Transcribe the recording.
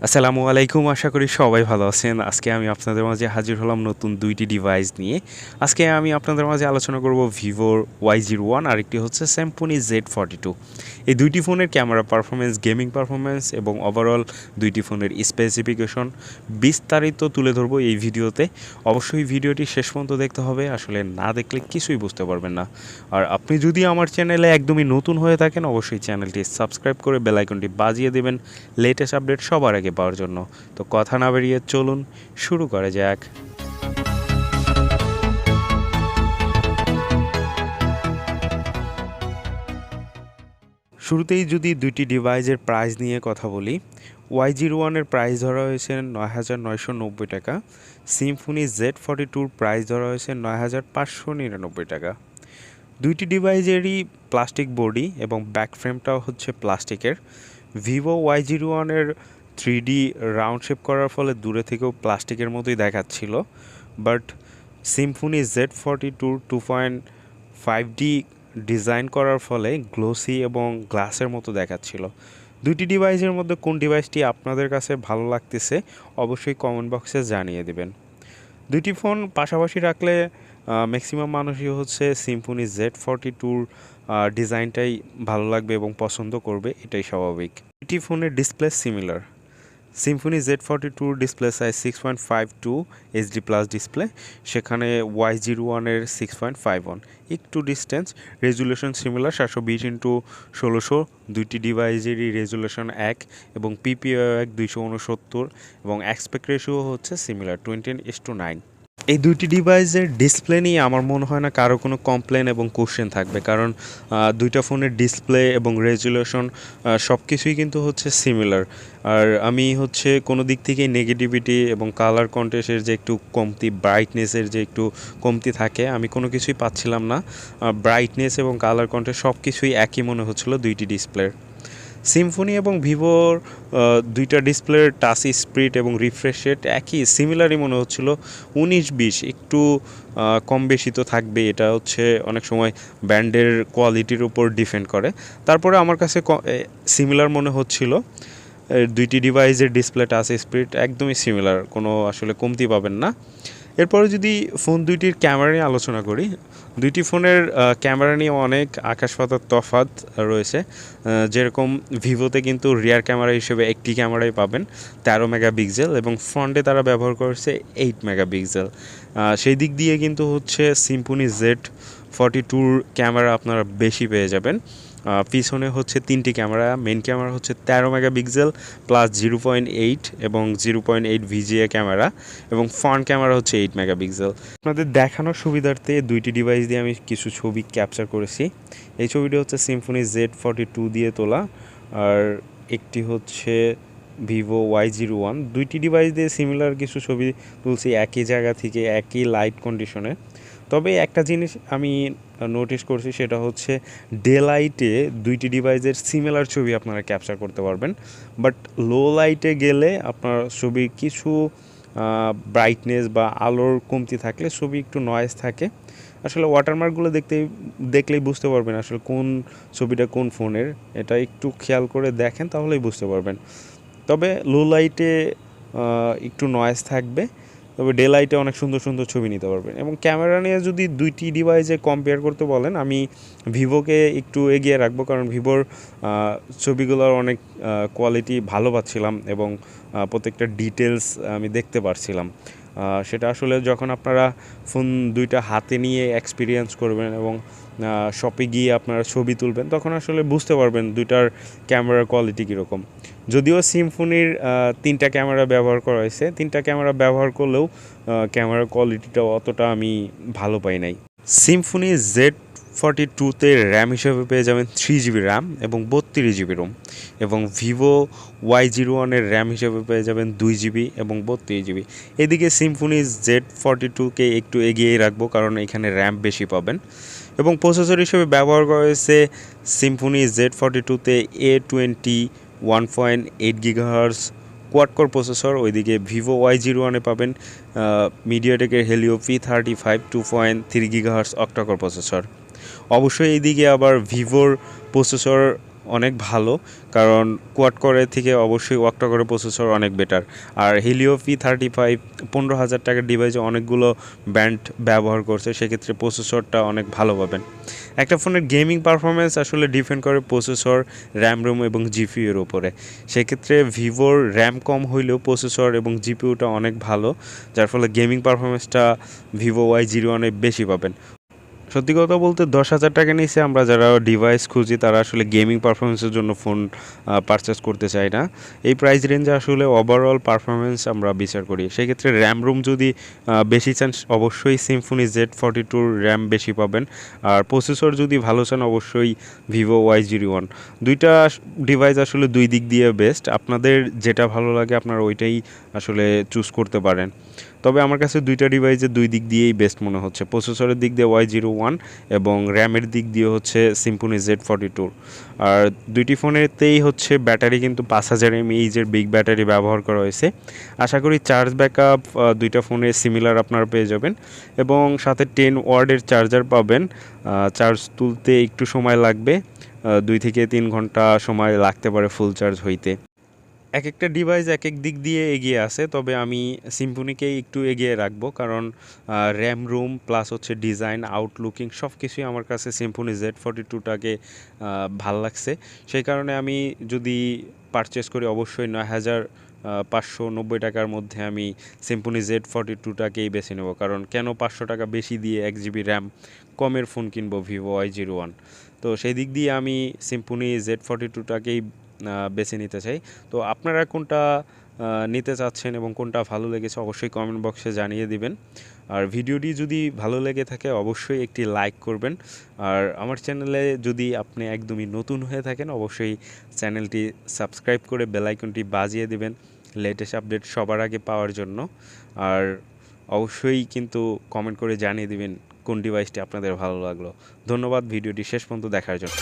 আসসালামু আলাইকুম, আশা করি সবাই ভালো আছেন। আজকে আমি আপনাদের মাঝে হাজির হলাম নতুন দুইটি ডিভাইস নিয়ে। আজকে আমি আপনাদের মাঝে আলোচনা করব ভিভোর Y01 আর একটি হচ্ছে স্যামসুনি Z42। এই দুইটি ফোনের ক্যামেরা পারফরমেন্স, গেমিং পারফরমেন্স এবং ওভারঅল দুইটি ফোনের স্পেসিফিকেশন বিস্তারিত তুলে ধরবো এই ভিডিওতে। অবশ্যই ভিডিওটি শেষ পর্যন্ত দেখতে হবে, আসলে না দেখলে কিছুই বুঝতে পারবেন না। আর আপনি যদি আমার চ্যানেলে একদমই নতুন হয়ে থাকেন, অবশ্যই চ্যানেলটি সাবস্ক্রাইব করে বেল আইকনটি বাজিয়ে দেবেন লেটেস্ট আপডেট সবার আগে পাওয়ার জন্য। তো কথা না বেরিয়ে চলুন শুরু করা যাক। শুরুতেই যদি দুইটি ডিভাইসের প্রাইস নিয়ে কথা বলি, Y01-এর প্রাইস ধরা হয়েছে ৯,৯৯০ টাকা, সিম্ফনি Z42-র প্রাইস ধরা হয়েছে ৯,৫৯৯ টাকা। দুইটি ডিভাইসেরই প্লাস্টিক বডি এবং ব্যাক ফ্রেমটাও হচ্ছে প্লাস্টিকের। ভিভো Y01-এর 3D রাউন্ড শেপ করার ফলে দূরে থেকেও প্লাস্টিকের মতোই দেখাচ্ছিল, but Symphony Z42 2.5D design করার ফলে গ্লোসি এবং গ্লাসের মতো দেখাচ্ছিল। দুইটি ডিভাইসের মধ্যে কোন ডিভাইসটি আপনাদের কাছে ভালো লাগতেছে অবশ্যই কমেন্ট বক্সে জানিয়ে দেবেন। দুইটি ফোন পাশাপাশি রাখলে ম্যাক্সিমাম মানুষই হচ্ছে সিম্ফনি Z42-র ডিজাইনটাই ভালো লাগবে এবং পছন্দ করবে, এটাই স্বাভাবিক। দুইটি ফোনের ডিসপ্লে সিমিলার। সিম্ফনি Z42-র display size 6.52 HD plus display, সেখানে Y01-এর 6.51, একটু ডিস্টেন্স। রেজুলেশন সিমিলার 720x1600, দুইটি ডিভাইসেরই রেজুলেশন এক এবং পিপিও এক 269 এবং অ্যাসপেক্ট রেশিও হচ্ছে সিমিলার 20:9। এই দুইটি ডিভাইসের ডিসপ্লে নিয়ে আমার মনে হয় না কারো কোনো কমপ্লেন এবং কোশ্চেন থাকবে, কারণ দুইটা ফোনের ডিসপ্লে এবং রেজুলেশন সব কিছুই কিন্তু হচ্ছে সিমিলার। আর আমি হচ্ছে কোনো দিক থেকে নেগেটিভিটি এবং কালার কন্ট্রাস্টের যে একটু কমতি, ব্রাইটনেসের যে একটু কমতি থাকে, আমি কোনো কিছুই পাচ্ছিলাম না। ব্রাইটনেস এবং কালার কন্ট্রাস্ট সব কিছুই একই মনে হচ্ছিলো দুইটি ডিসপ্লের। সিম্ফনি এবং ভিভোর দুইটা ডিসপ্লের টাচ স্পিড এবং রিফ্রেশ রেট একই, সিমিলারই মনে হচ্ছিল। 19-20 একটু কম বেশি তো থাকবে, এটা হচ্ছে অনেক সময় ব্র্যান্ডের কোয়ালিটির উপর ডিপেন্ড করে। তারপরে আমার কাছে সিমিলার মনে হচ্ছিল। দুইটি ডিভাইসের ডিসপ্লে টাচ স্পিড একদমই সিমিলার, কোনো আসলে কমতি পাবেন না। এরপরে যদি ফোন দুইটির ক্যামেরা নিয়ে আলোচনা করি, দুইটি ফোনের ক্যামেরা নিয়ে অনেক আকাশ পাতাল তফাৎ রয়েছে। যেরকম ভিভোতে কিন্তু রিয়ার ক্যামেরা হিসেবে একটি ক্যামেরাই পাবেন 13 মেগাপিক্সেল এবং ফ্রন্টে তারা ব্যবহার করেছে 8 মেগাপিক্সেল। সেই দিক দিয়ে কিন্তু হচ্ছে সিম্ফনি Z42-র ক্যামেরা আপনারা বেশি পেয়ে যাবেন। পিছনে হচ্ছে তিনটি ক্যামেরা, মেন ক্যামেরা হচ্ছে 13 মেগাপিক্সেল প্লাস 0.8 এবং 0.8 ভিজিএ ক্যামেরা এবং ফ্রন্ট ক্যামেরা হচ্ছে 8 মেগাপিক্সেল। আপনাদের দেখানোর সুবিধার্থে দুইটি ডিভাইস দিয়ে আমি কিছু ছবি ক্যাপচার করেছি। এই ছবিটি হচ্ছে সিম্ফনি Z42 দিয়ে তোলা, আর একটি হচ্ছে ভিভো Y01। দুইটি ডিভাইস দিয়ে সিমিলার কিছু ছবি তুলছি একই জায়গা থেকে, একই লাইট কন্ডিশনে। তবে একটা জিনিস আমি নোটিস করছি, সেটা হচ্ছে ডে লাইটে দুইটি ডিভাইসের সিমিলার ছবি আপনারা ক্যাপচার করতে পারবেন, বাট লো লাইটে গেলে আপনার ছবি কিছু ব্রাইটনেস বা আলোর কমতি থাকলে ছবি একটু নয়েজ থাকে। আসলে ওয়াটারমার্কগুলো দেখলেই বুঝতে পারবেন আসলে কোন ছবিটা কোন ফোনের, এটা একটু খেয়াল করে দেখেন তাহলেই বুঝতে পারবেন। তবে লো লাইটে একটু নয়েজ থাকবে, তবে ডে লাইটে অনেক সুন্দর সুন্দর ছবি নিতে পারবেন। এবং ক্যামেরা নিয়ে যদি দুইটি ডিভাইসে কম্পেয়ার করতে বলেন, আমি ভিভোকে একটু এগিয়ে রাখবো, কারণ ভিভোর ছবিগুলোর অনেক কোয়ালিটি ভালো পাচ্ছিলাম এবং প্রত্যেকটা ডিটেলস আমি দেখতে পারছিলাম। সেটা আসলে যখন আপনারা ফোন দুইটা হাতে নিয়ে এক্সপিরিয়েন্স করবেন এবং শপে গিয়ে আপনারা ছবি তুলবেন, তখন আসলে বুঝতে পারবেন দুইটার ক্যামেরার কোয়ালিটি কীরকম। যদিও সিম্ফনির তিনটা ক্যামেরা ব্যবহার করা হয়েছে, তিনটা ক্যামেরা ব্যবহার করলেও ক্যামেরার কোয়ালিটিটা অতটা আমি ভালো পাই নাই। সিম্ফনি Z42-তে র্যাম হিসেবে পেয়ে যাবেন 3GB র্যাম এবং 32GB রোম, এবং ভিভো Y01-এর র্যাম হিসেবে পেয়ে যাবেন 2GB এবং 32GB। এদিকে সিম্ফনি Z42-কে একটু এগিয়েই রাখবো, কারণ এখানে র্যাম বেশি পাবেন। এবং প্রসেসর হিসেবে ব্যবহার করা হয়েছে সিম্ফনি Z42-তে A20 1.8 GHz quad core processor, ওইদিকে ভিভো Y01-এ পাবেন মিডিয়াটেকের Helio P35 2.3 GHz octa core processor. অবশ্যই এইদিকে আবার ভিভোর প্রসেসর অনেক ভালো, কারণ কোয়াড কোরের থেকে অবশ্যই অক্টা কোরের প্রসেসর অনেক বেটার। আর হিলিও P35 15,000 টাকার ডিভাইসে অনেকগুলো ব্র্যান্ড ব্যবহার করছে, সেক্ষেত্রে প্রসেসরটা অনেক ভালো পাবেন। একটা ফোনের গেমিং পারফরমেন্স আসলে ডিপেন্ড করে প্রসেসর, র্যাম রোম এবং জিপিইউর উপরে। সেক্ষেত্রে ভিভোর র্যাম কম হইলেও প্রসেসর এবং জিপিইউটা অনেক ভালো, যার ফলে গেমিং পারফরমেন্সটা ভিভো Y01 বেশি পাবেন। সত্যি কথা বলতে 10,000 টাকা নিচে আমরা যারা ডিভাইস খুঁজি তারা আসলে গেমিং পারফরমেন্সের জন্য ফোন পারচেস করতে চাই না। এই প্রাইস রেঞ্জে আসলে ওভারঅল পারফরমেন্স আমরা বিচার করি। সেক্ষেত্রে র্যাম রুম যদি বেশি চান অবশ্যই সিম্ফনি Z42 র্যাম বেশি পাবেন। আর প্রসেসর যদি ভালো চান অবশ্যই ভিভো Y01। দুইটা ডিভাইস আসলে দুই দিক দিয়ে বেস্ট, আপনাদের যেটা ভালো লাগে আপনারা ওইটাই আসলে চুজ করতে পারেন। তবে আমার কাছে দুইটা ডিভাইসের দুই দিক দিয়েই বেস্ট মনে হচ্ছে। প্রসেসরের দিক দিয়ে Y01 এবং র্যামের দিক দিয়ে হচ্ছে সিম্ফনি Z42। আর দুইটি ফোনেতেই হচ্ছে ব্যাটারি কিন্তু 5000 mAh বিগ ব্যাটারি ব্যবহার করা হয়েছে। আশা করি চার্জ ব্যাকআপ দুইটা ফোনে সিমিলার আপনারা পেয়ে যাবেন এবং সাথে 10 ওয়াটের চার্জার পাবেন। চার্জ তুলতে একটু সময় লাগবে, 2 থেকে 3 ঘন্টা সময় লাগতে পারে ফুল চার্জ হইতে। এক একটা ডিভাইস এক এক দিক দিয়ে এগিয়ে আছে, তবে আমি সিম্ফনিকেই একটু এগিয়ে রাখবো, কারণ র্যাম রুম প্লাস হচ্ছে ডিজাইন আউটলুকিং সব কিছুই আমার কাছে সিম্ফনি Z42টাকে ভাল লাগছে। সেই কারণে আমি যদি পারচেস করি অবশ্যই 9,590 টাকার মধ্যে আমি সিম্ফনি Z42টাকেই বেছে নেব। কারণ কেন 500 টাকা বেশি দিয়ে 1 GB র্যাম কমের ফোন কিনবো ভিভো Y01। তো সেই দিক দিয়ে আমি সিম্ফনি Z42টাকেই বেছে নিতে চাই। তো আপনারা কোনটা নিতে চাচ্ছেন এবং কোনটা ভালো লেগেছে অবশ্যই কমেন্ট বক্সে জানিয়ে দিবেন। আর ভিডিওটি যদি ভালো লেগে থাকে অবশ্যই একটি লাইক করবেন। আর আমার চ্যানেলে যদি আপনি একদমই নতুন হয়ে থাকেন অবশ্যই চ্যানেলটি সাবস্ক্রাইব করে বেল আইকনটি বাজিয়ে দিবেন লেটেস্ট আপডেট সবার আগে পাওয়ার জন্য। আর অবশ্যই কিন্তু কমেন্ট করে জানিয়ে দিবেন কোন ডিভাইসটি আপনাদের ভালো লাগলো। ধন্যবাদ ভিডিওটি শেষ পর্যন্ত দেখার জন্য।